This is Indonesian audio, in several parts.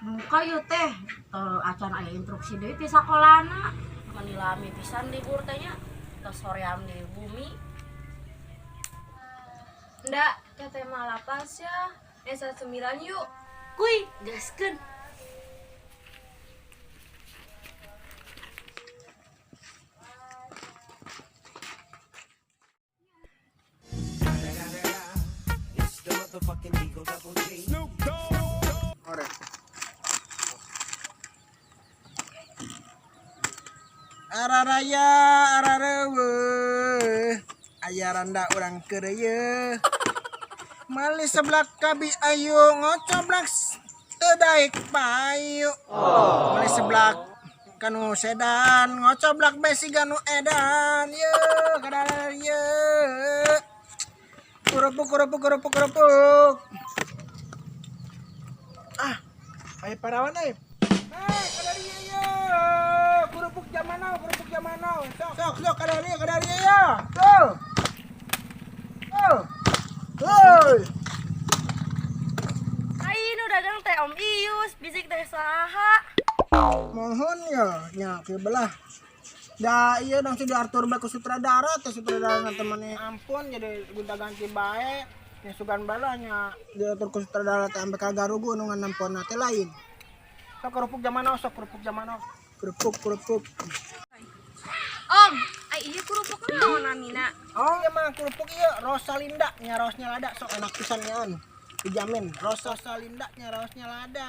Muka yuk teh, acan aya instruksi deui ti sakolana. Manilami pisan libur teh nya. Tos soream di bumi. Ndak, teteh malah pas ya. Esa 9 yuk. Kuy, gaskeun. Araraya ararewe ayaranda urang kereye mali seblak kabi ayu ngocoblak tedaik payu mali seblak kanu sedan ngocoblak besi ganu edan ye kadar ye kurupuk ayo parawan ayo kadar ye kerupuk jamanau sok kadar ya tuh hoi Ainu dagang teh Om Ius, bisik teh saha. mohon nya ke belah da iya dong sudah diatur bae ku sutradara teh sutradara temennya ampun jadi gunta ganti bae nya sugan balanya diatur ku sutradara teh sampai kagarugu nu nganamponna teh lain sok kerupuk jamanau kerupuk Om, ai ieu kerupuk naon namina? oh ya mah kerupuk ieu Rosalinda nya raosnya lada sok enak pisan nyaon dijamin Rosalinda nya raosnya lada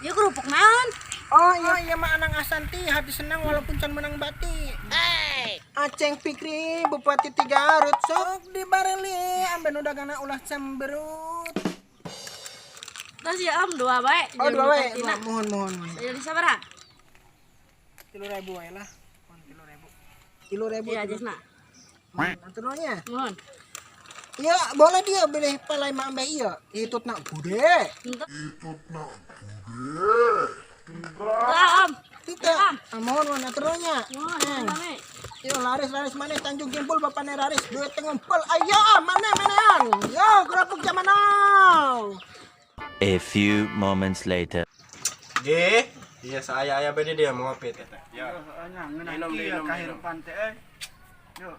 Ieu kerupuk naon? oh iya mah Anang Asanti hati senang walaupun can menang bati Aceng Fikri Bupati Garut sok dibareli amben udah gana ulah cemberut Tos ya Om, 2 bae. oh dua wae mohon Jadi sabaraha? 3.000 wae lah 3.000 Iya, Jesna. aturannya Mohon. iya boleh dia beli palai mah ambe ieu hitutna bude Lah Om. kita mohon aturannya Mohon, rame. yo laris maneh Tanjung Kimpul bapane laris duit teh ngumpul ayo manehan yo kerupuk zaman now. A few moments later. Iya saya beda dia mau ngopi teh. Ya. Minum kahirupan teh. Yo.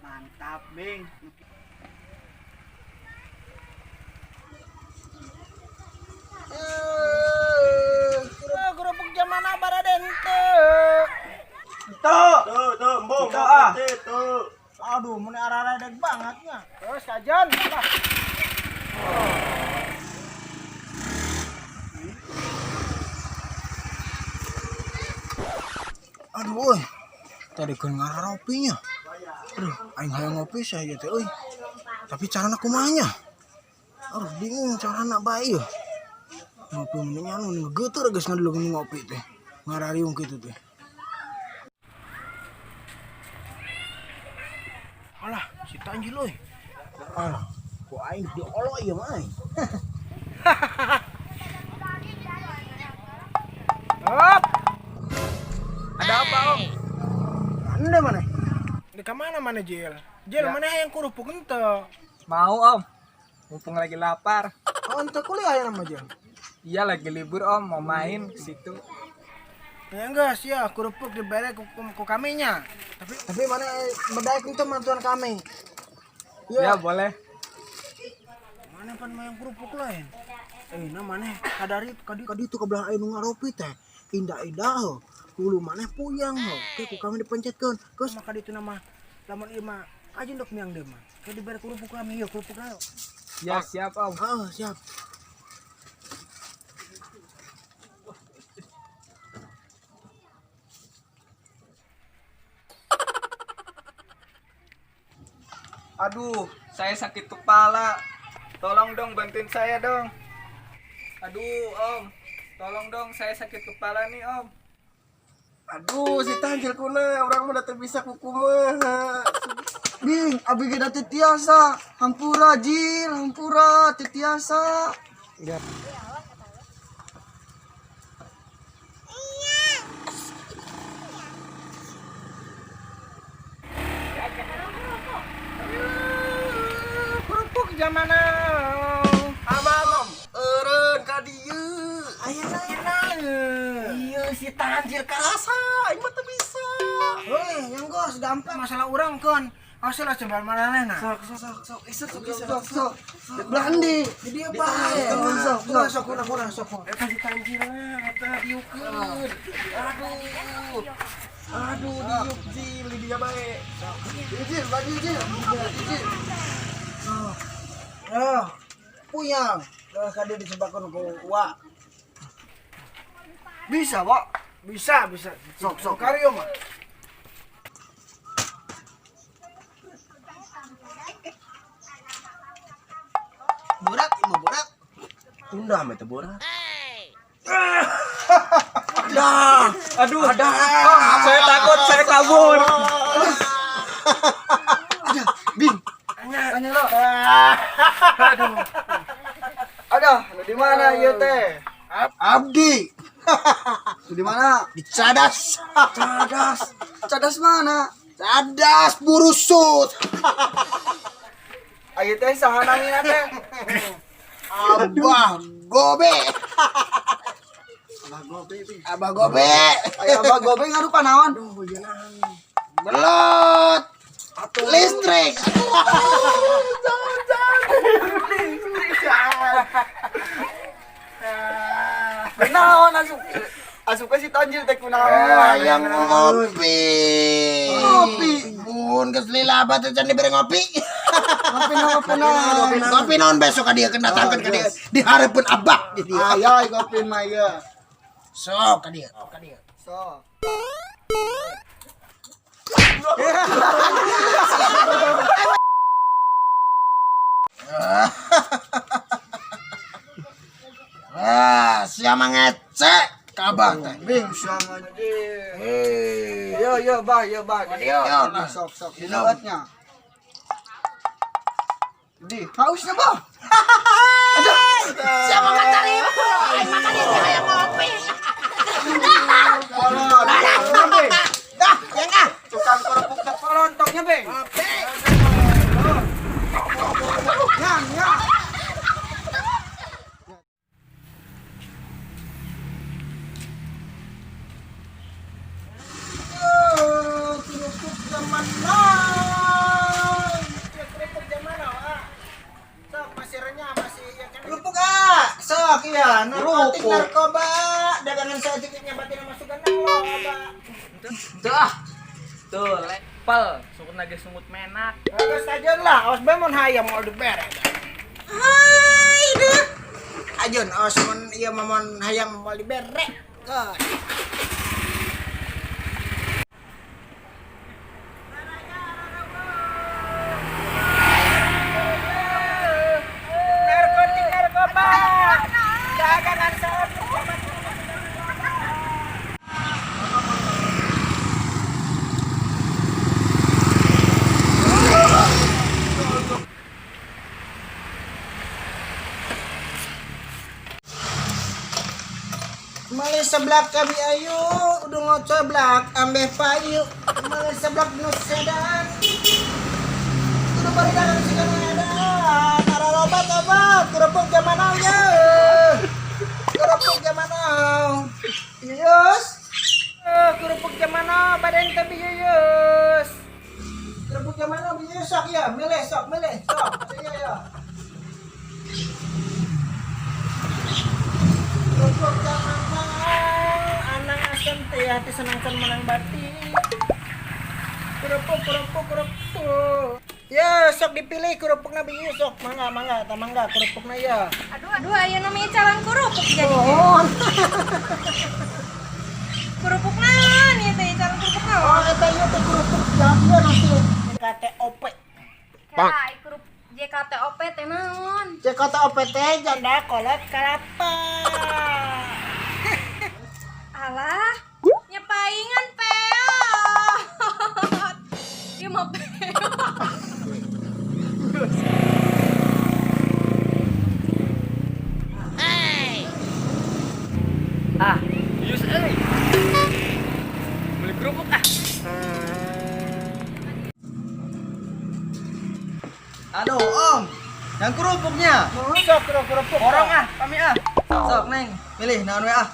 Mantap, Bing. Kerupuk zaman now baraden teh. Tuh, embung. Tuh. Aduh, mun arah-arah deg banget nya. Terus kajan lah. Aduh, euy. Tadi keur ngararopinya. Aduh, aing hayang ngopi saya teh euy. Tapi carana kumaha nya? Aduh, bingung carana bae ieu. Ngopi mendingan nu ngeuteur geus ngaduluk ngopi teh. Ngarariung kitu teh. Alah, si Tanjil euy. Alah, ku aing diolo ieu mah. Hop. Ada apa, Om? Anda mana? Di mana Jil? Jil, mana yang kerupuk ente? Mau Om, mumpung lagi lapar. Oh, ente kuliah ya nama Jil? Iya lagi libur Om, mau main ke situ. Ya enggak sih ya, kerupuk diberi ku kaminya. Tapi mana bedai itu mantuan kami. Ya boleh. Mana pan mayang kerupuk lain? Mana kadi itu kebelah air ngaropi teh. Indah-indah hulu maneh puyang oke ku kami dipencetkeun geus maka ditu nama lamun ieu mah aja ndok miang deui mah ke dibere kerupuk kami yeuh kerupuk ayo Ya siap Om. oh siap Aduh, saya sakit kepala. Tolong dong bantuin saya dong. Aduh Om, tolong dong saya sakit kepala nih Om. aduh si Tanjil kuna urang mah teu bisa kukumaha Bing abi ge teh tiasa hampura Jil hampura teh tiasa zaman now. Abang, eureun ka dieu. Ayeuna. Iya si Tanjil karasa, ini mah teu bisa. Weh, yang gos gampang masalah urang kon. Asal lah coba manehna. Sok. Belandi. Di dieu bae. Sok. Eta si Tanjil mah eta diukeun. Aduh, diuk Jil di dia bae. Jil, baju Jil. Oh, puyang. Kade disebabkan ku wa. Bisa, Pak. Bisa. Sok. Karyo mah. Borak. Undang eta borak. Aduh. Saya takut, saya kabur. Tanya lo. Aduh, lu di mana ieu teh? Abdi. Lu di mana? Di Cadas. Cadas mana? Cadas burusut. Ayo teh saha namina teh? Abah Gobe. Abah Gobe. Aya Abah Gobe ngarupa naon? Belot. Listrik. Naon asup ke si Tanjil teh kunaon? Yang ngopi. Mun geus lila teh can dibere ngopi. Ngopi naon besok ka dieu datangkeun ka dieu. Dihareupeun Abah di dieu. Aya ngopi mah ieu. Sok ka dieu. So. Sia mangece kabah teh. Bing sama ge. Hei. Yo, Bah. Yo. Sok. Dinaotnya. Di, hausnya, Bah. Siapa kata ribu? Makanya saya ngopi. Tukang kerupuk teh polontongnya, Bing. Ya. Kerupuk zaman now. Kerupuk zaman now. Sok masih renyah, masih ya kan. Kerupuk sok iya. Narkotik narkoba, dagangan saja nyebatin masukan narkoba. Tuh, lepel. Sukun lagi sungut menak. Bagus aja lah, awas bae mun hayam mau dibere. Ajun, awas mun ieu mamon hayam mau dibere. Narkotik narkoba, dagangan saja. Malih seblak kami ayu, udah ngocoblak ambeh payu. Malih seblak nu sedan. Udah bari dagang si edan. Ara lobat apa? Kerupuk zaman now ya. Kerupuk zaman now. Yus. Kerupuk zaman now badan teh yus. Kerupuk zaman now yus sok ya, milih sok. Iya ya. Kerupuk zaman now, anang asem teh hati senangkan menang bati. Kerupuk. Ya, sok dipilih kerupukna bieu sok. Mangga kerupukna ya. Aduh, aya namanya calon kerupuk jadi. Kerupuk naon ieu teh calon kerupuk naon? Oh, eta ieu teh kerupuk jambon nanti. KTOP. Cai kerupuk JKTOP teh naon? JKTOP teh janda kolot kelapa. Alah, nyepaingan peot. Ieu mah peot. Yus euy. Beli kerupuk Aduh, Om. Yang kerupuknya. Sok kerupuk. Borong ah, kami ah. Sok neng, pilih naon we ah.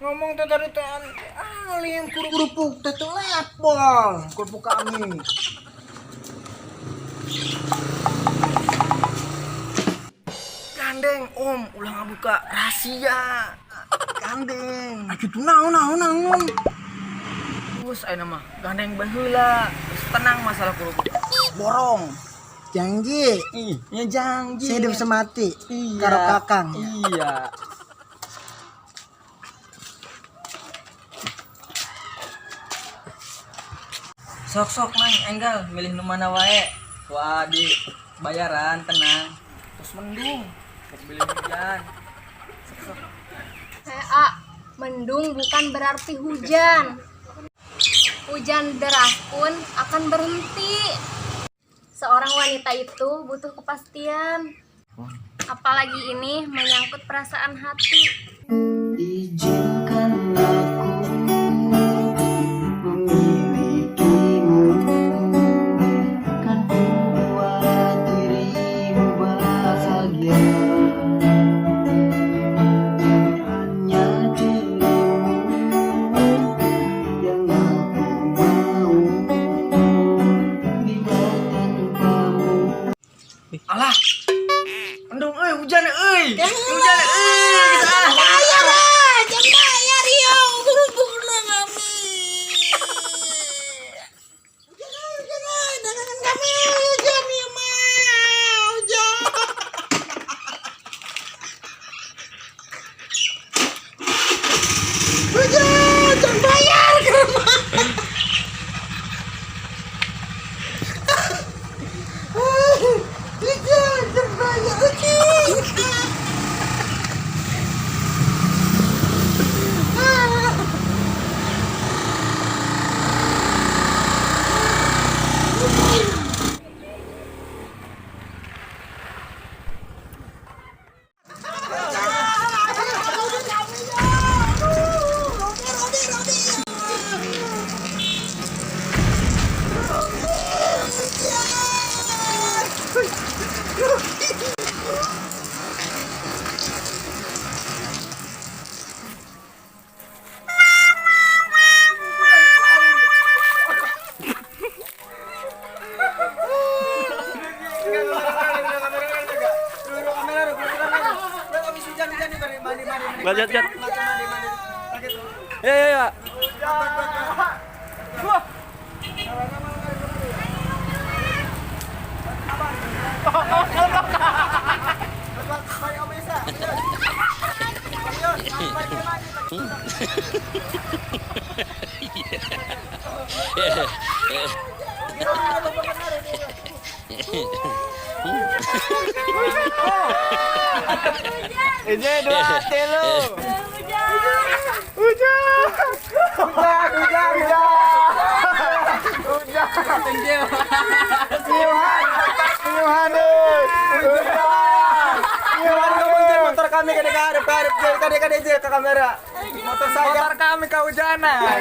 Ngomong tuh tadi teh alim kerupuk teh tuh lepol kerupuk kami. Gandeng om, ulah ngabuka rahasia. Gandeng. Gitu naon. Terus ayeuna mah gandeng baheula. Terus tenang masalah kerupuk. Borong. Janji. Ya janji. Saya hidup semati. Iya. Karo kakang. Iya. Sok nang enggal milih nu mana wae. Wah di bayaran tenang. Terus mendung. Sok pilih hujan. Mendung bukan berarti hujan. Hujan deras pun akan berhenti. Seorang wanita itu butuh kepastian. Apalagi ini menyangkut perasaan hati. Izinkan aku memilikimu, kan buat dirimu bahagia. Hanya dirimu yang aku mau, bila tanpamu. Alah. Mendung euy, hujan euy. Hujan euy. Lanjut. Ya. Ini dua telu. Motor kami kadek-kadek ke kamera. Motor kami kehujanan.